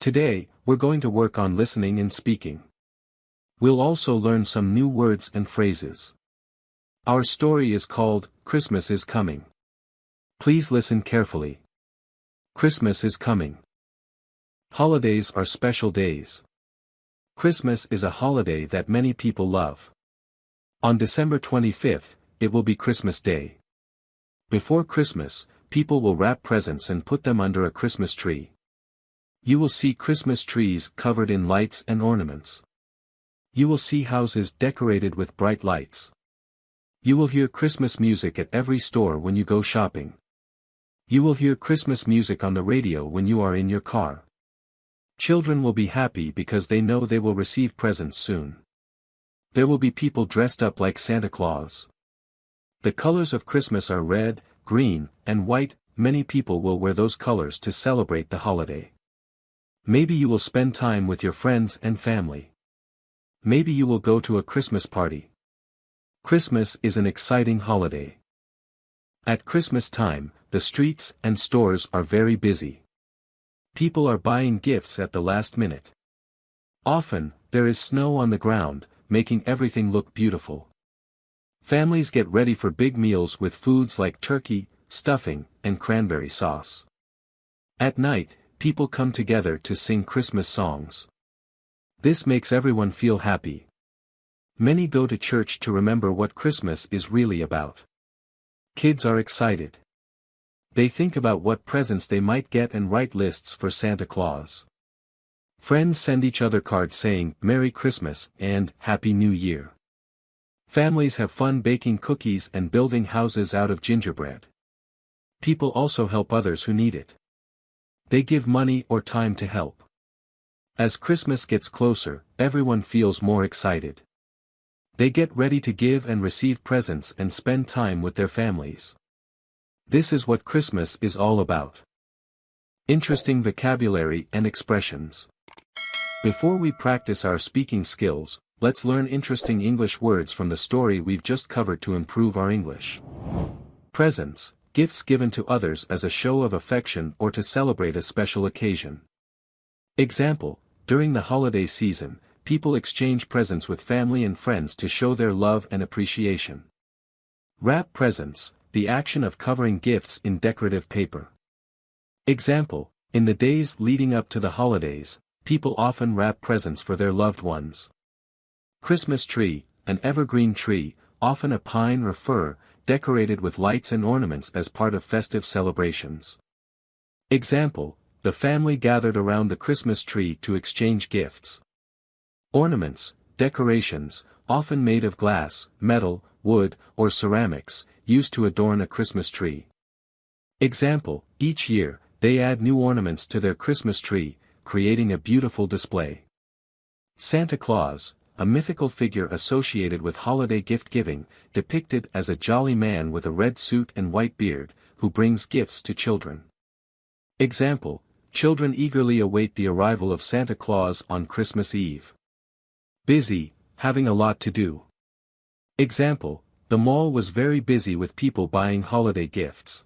Today, we're going to work on listening and speaking. We'll also learn some new words and phrases. Our story is called, Christmas is Coming. Please listen carefully. Christmas is coming. Holidays are special days. Christmas is a holiday that many people love. On December 25th, it will be Christmas Day. Before Christmas, people will wrap presents and put them under a Christmas tree. You will see Christmas trees covered in lights and ornaments. You will see houses decorated with bright lights. You will hear Christmas music at every store when you go shopping. You will hear Christmas music on the radio when you are in your car. Children will be happy because they know they will receive presents soon. There will be people dressed up like Santa Claus. The colors of Christmas are red, green, and white. Many people will wear those colors to celebrate the holiday. Maybe you will spend time with your friends and family. Maybe you will go to a Christmas party. Christmas is an exciting holiday. At Christmas time, the streets and stores are very busy. People are buying gifts at the last minute. Often, there is snow on the ground, making everything look beautiful. Families get ready for big meals with foods like turkey, stuffing, and cranberry sauce. At night, people come together to sing Christmas songs. This makes everyone feel happy. Many go to church to remember what Christmas is really about. Kids are excited. They think about what presents they might get and write lists for Santa Claus. Friends send each other cards saying, Merry Christmas, and Happy New Year. Families have fun baking cookies and building houses out of gingerbread. People also help others who need it. They give money or time to help. As Christmas gets closer, everyone feels more excited. They get ready to give and receive presents and spend time with their families. This is what Christmas is all about. Interesting vocabulary and expressions. Before we practice our speaking skills, let's learn interesting English words from the story we've just covered to improve our English. Presents, gifts given to others as a show of affection or to celebrate a special occasion. Example, during the holiday season, people exchange presents with family and friends to show their love and appreciation. Wrap presents, the action of covering gifts in decorative paper. Example, in the days leading up to the holidays, people often wrap presents for their loved ones. Christmas tree, an evergreen tree, often a pine or fir, decorated with lights and ornaments as part of festive celebrations. Example, the family gathered around the Christmas tree to exchange gifts. Ornaments, decorations, often made of glass, metal, wood, or ceramics, used to adorn a Christmas tree. Example, each year, they add new ornaments to their Christmas tree, creating a beautiful display. Santa Claus, a mythical figure associated with holiday gift-giving, depicted as a jolly man with a red suit and white beard, who brings gifts to children. Example, children eagerly await the arrival of Santa Claus on Christmas Eve. Busy, having a lot to do. Example, the mall was very busy with people buying holiday gifts.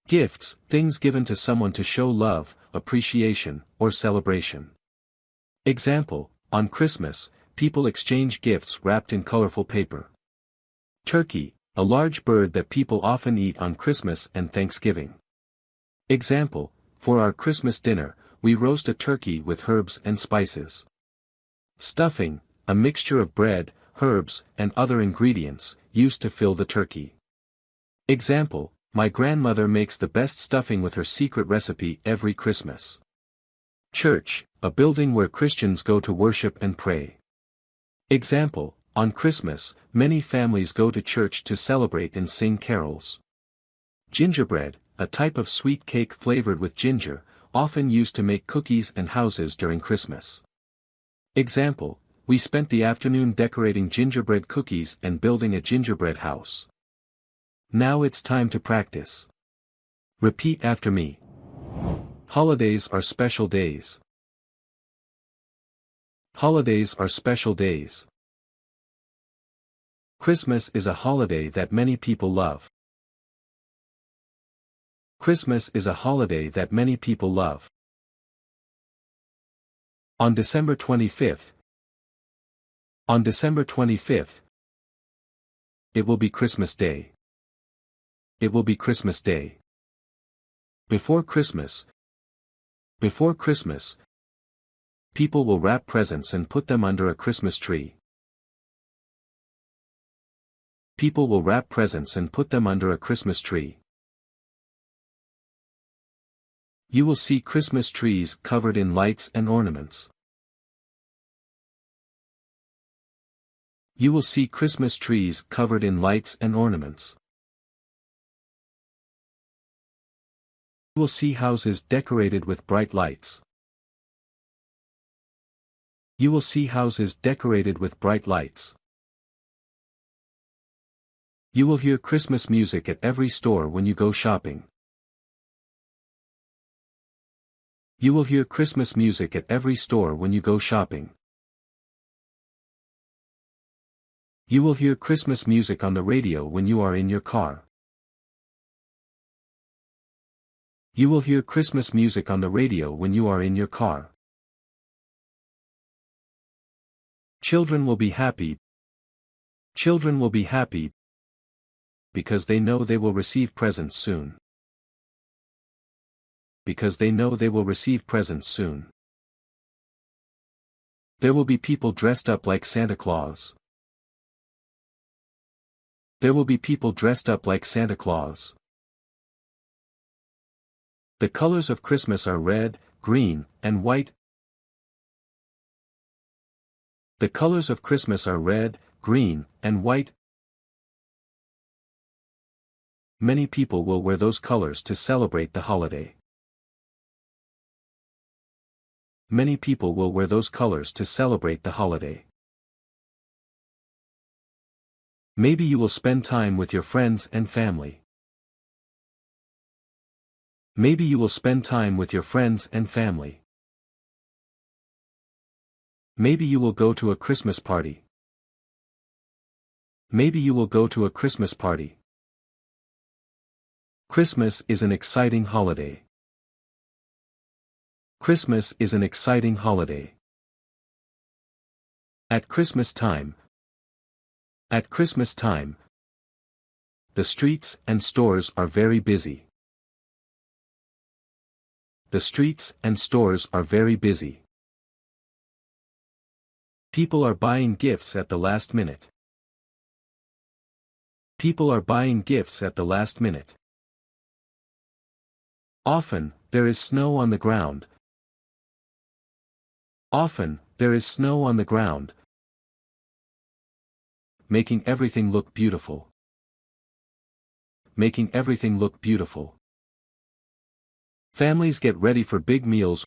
Gifts, things given to someone to show love, appreciation, or celebration. Example, on Christmas, people exchange gifts wrapped in colorful paper. Turkey, a large bird that people often eat on Christmas and Thanksgiving. Example, for our Christmas dinner, we roast a turkey with herbs and spices. Stuffing, a mixture of bread, herbs, and other ingredients, used to fill the turkey. Example, my grandmother makes the best stuffing with her secret recipe every Christmas. Church, a building where Christians go to worship and pray. Example, on Christmas, many families go to church to celebrate and sing carols. Gingerbread, a type of sweet cake flavored with ginger, often used to make cookies and houses during Christmas. Example, we spent the afternoon decorating gingerbread cookies and building a gingerbread house. Now it's time to practice. Repeat after me. Holidays are special days. Holidays are special days. Christmas is a holiday that many people love. Christmas is a holiday that many people love. On December 25th. On December 25th. It will be Christmas Day. It will be Christmas Day. Before Christmas. Before Christmas. People will wrap presents and put them under a Christmas tree. People will wrap presents and put them under a Christmas tree. You will see Christmas trees covered in lights and ornaments. You will see Christmas trees covered in lights and ornaments. You will see houses decorated with bright lights. You will see houses decorated with bright lights. You will hear Christmas music at every store when you go shopping. You will hear Christmas music at every store when you go shopping. You will hear Christmas music on the radio when you are in your car. You will hear Christmas music on the radio when you are in your car. Children will be happy. Children will be happy because they know they will receive presents soon. Because they know they will receive presents soon. There will be people dressed up like Santa Claus. There will be people dressed up like Santa Claus. The colors of Christmas are red, green, and white. The colors of Christmas are red, green, and white. Many people will wear those colors to celebrate the holiday. Many people will wear those colors to celebrate the holiday. Maybe you will spend time with your friends and family. Maybe you will spend time with your friends and family. Maybe you will go to a Christmas party. Maybe you will go to a Christmas party. Christmas is an exciting holiday. Christmas is an exciting holiday. At Christmas time. At Christmas time. The streets and stores are very busy. The streets and stores are very busy. People are buying gifts at the last minute. People are buying gifts at the last minute. Often, there is snow on the ground. Often, there is snow on the ground, making everything look beautiful. Making everything look beautiful. Families get ready for big meals.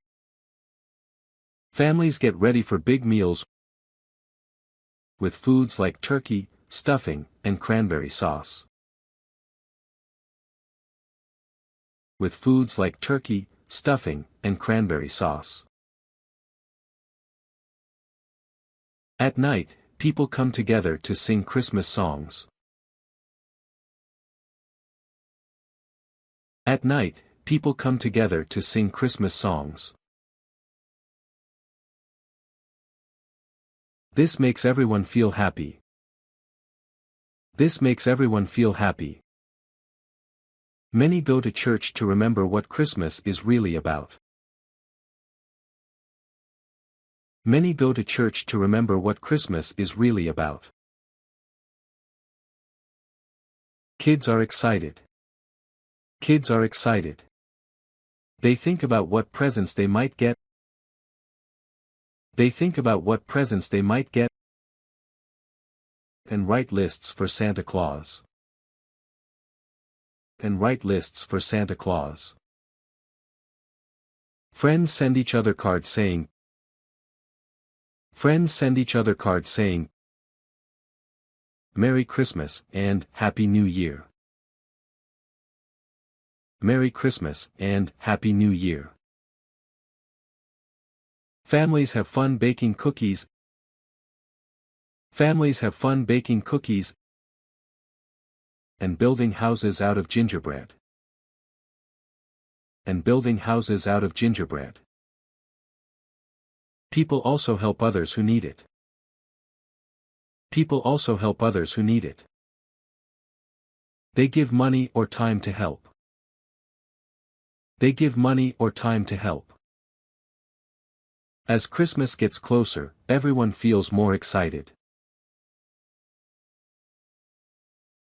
Families get ready for big meals with foods like turkey, stuffing, and cranberry sauce. With foods like turkey, stuffing, and cranberry sauce. At night, people come together to sing Christmas songs. At night, people come together to sing Christmas songs. This makes everyone feel happy. This makes everyone feel happy. Many go to church to remember what Christmas is really about. Many go to church to remember what Christmas is really about. Kids are excited. Kids are excited. They think about what presents they might get. They think about what presents they might get and write lists for Santa Claus. And write lists for Santa Claus. Friends send each other cards saying, Friends send each other cards saying, Merry Christmas and Happy New Year. Merry Christmas and Happy New Year. Families have fun baking cookies. Families have fun baking cookies and building houses out of gingerbread. And building houses out of gingerbread. People also help others who need it. People also help others who need it. They give money or time to help. They give money or time to help. As Christmas gets closer, everyone feels more excited.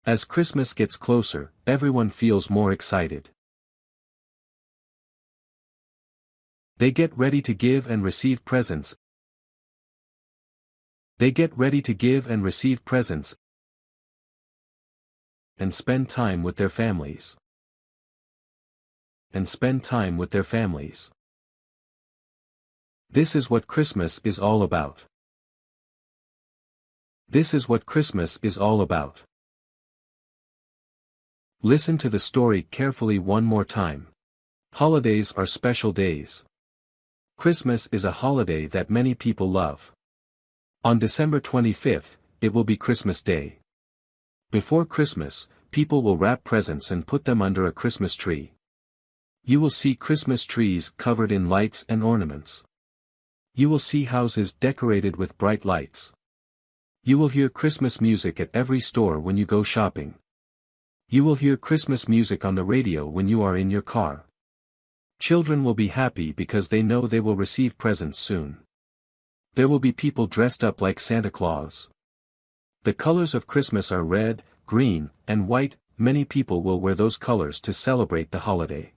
As Christmas gets closer, everyone feels more excited. They get ready to give and receive presents. They get ready to give and receive presents and spend time with their families. And spend time with their families. This is what Christmas is all about. This is what Christmas is all about. Listen to the story carefully one more time. Holidays are special days. Christmas is a holiday that many people love. On December 25th, it will be Christmas Day. Before Christmas, people will wrap presents and put them under a Christmas tree. You will see Christmas trees covered in lights and ornaments. You will see houses decorated with bright lights. You will hear Christmas music at every store when you go shopping. You will hear Christmas music on the radio when you are in your car. Children will be happy because they know they will receive presents soon. There will be people dressed up like Santa Claus. The colors of Christmas are red, green, and white. Many people will wear those colors to celebrate the holiday.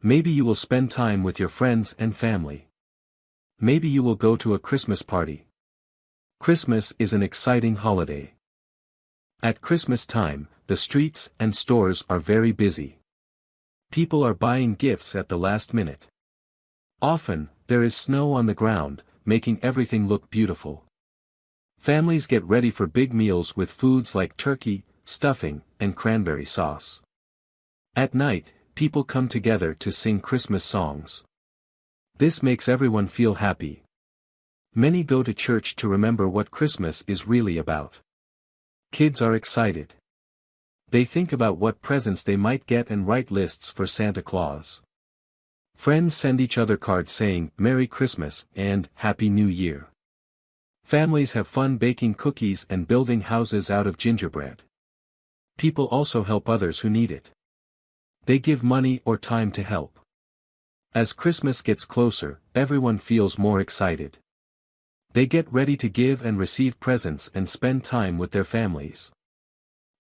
Maybe you will spend time with your friends and family. Maybe you will go to a Christmas party. Christmas is an exciting holiday. At Christmas time, the streets and stores are very busy. People are buying gifts at the last minute. Often, there is snow on the ground, making everything look beautiful. Families get ready for big meals with foods like turkey, stuffing, and cranberry sauce. At night, people come together to sing Christmas songs. This makes everyone feel happy. Many go to church to remember what Christmas is really about. Kids are excited. They think about what presents they might get and write lists for Santa Claus. Friends send each other cards saying, "Merry Christmas" and "Happy New Year." Families have fun baking cookies and building houses out of gingerbread. People also help others who need it. They give money or time to help. As Christmas gets closer, everyone feels more excited. They get ready to give and receive presents and spend time with their families.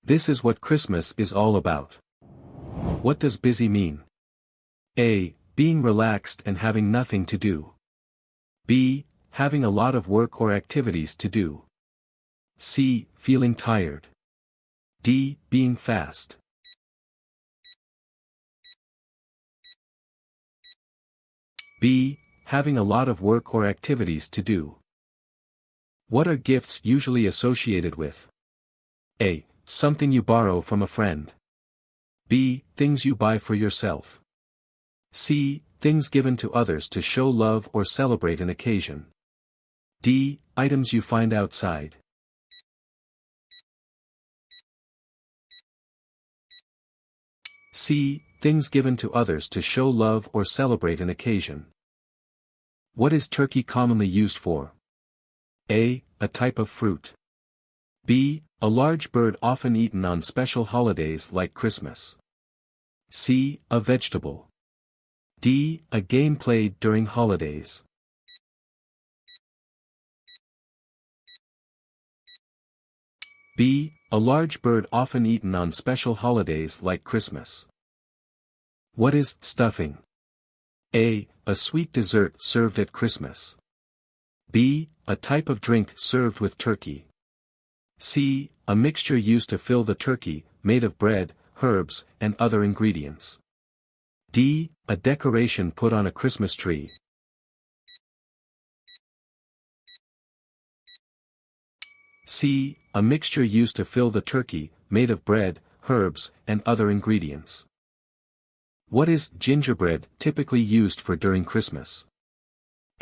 This is what Christmas is all about. What does busy mean? A. Being relaxed and having nothing to do. B. Having a lot of work or activities to do. C. Feeling tired. D. Being fast. B. Having a lot of work or activities to do. What are gifts usually associated with? A. Something you borrow from a friend. B. Things you buy for yourself. C. Things given to others to show love or celebrate an occasion. D. Items you find outside. C. Things given to others to show love or celebrate an occasion. What is turkey commonly used for? A. A type of fruit. B. A large bird often eaten on special holidays like Christmas. C. A vegetable. D. A game played during holidays. B. A large bird often eaten on special holidays like Christmas. What is stuffing? A. A sweet dessert served at Christmas. B. A type of drink served with turkey. C. A mixture used to fill the turkey, made of bread, herbs, and other ingredients. D. A decoration put on a Christmas tree. C. A mixture used to fill the turkey, made of bread, herbs, and other ingredients. What is gingerbread typically used for during Christmas?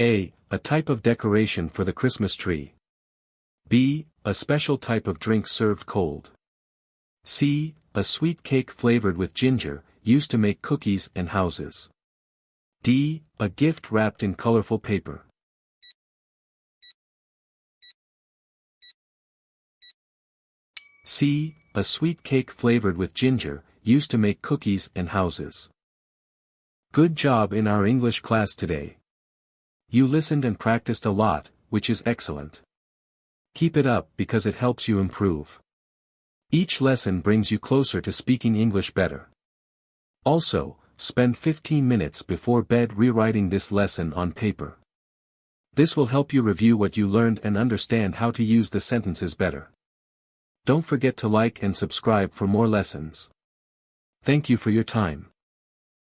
A. A type of decoration for the Christmas tree. B. A special type of drink served cold. C. A sweet cake flavored with ginger, used to make cookies and houses. D. A gift wrapped in colorful paper. C. A sweet cake flavored with ginger, used to make cookies and houses. Good job in our English class today. You listened and practiced a lot, which is excellent. Keep it up because it helps you improve. Each lesson brings you closer to speaking English better. Also, spend 15 minutes before bed rewriting this lesson on paper. This will help you review what you learned and understand how to use the sentences better. Don't forget to like and subscribe for more lessons. Thank you for your time.